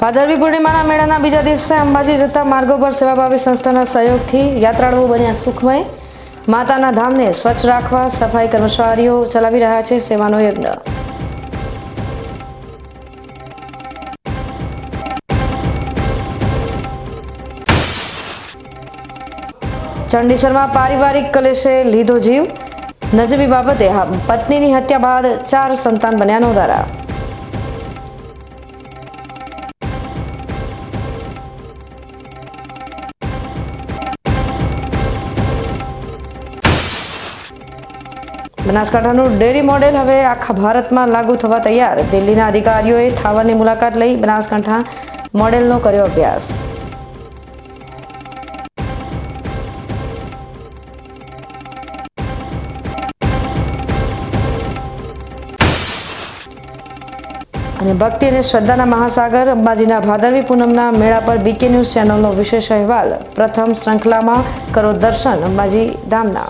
ભાદરવી પૂર્ણિમાના મેળાના બીજા દિવસે અંબાજી જતા માર્ગો પર સેવાભાવી સંસ્થાના સહયોગથી યાત્રાળુઓ બન્યા સુખમય। માતાના ધામને સ્વચ્છ રાખવા સફાઈ કર્મચારીઓ ચલાવી રહ્યા છે સેવાનો યજ્ઞ। ચંડીસરમાં પારિવારિક કલેશે લીધો જીવ। નજીવી બાબતે પત્નીની હત્યા બાદ 4 સંતાન બન્યા નોંધારા। બનાસકાંઠાનું ડેરી મોડેલ હવે આખા ભારતમાં લાગુ થવા તૈયાર। દિલ્હીના અધિકારીઓએ થાવરની મુલાકાત લઈ બનાસકાંઠા મોડેલનો કર્યો અભ્યાસ। અને ભક્તિ અને શ્રદ્ધાના મહાસાગર અંબાજીના ભાદરવી પૂનમના મેળા પર બીકે ન્યૂઝ ચેનલનો વિશેષ અહેવાલ। પ્રથમ શ્રૃંખલામાં કરો દર્શન અંબાજી ધામના।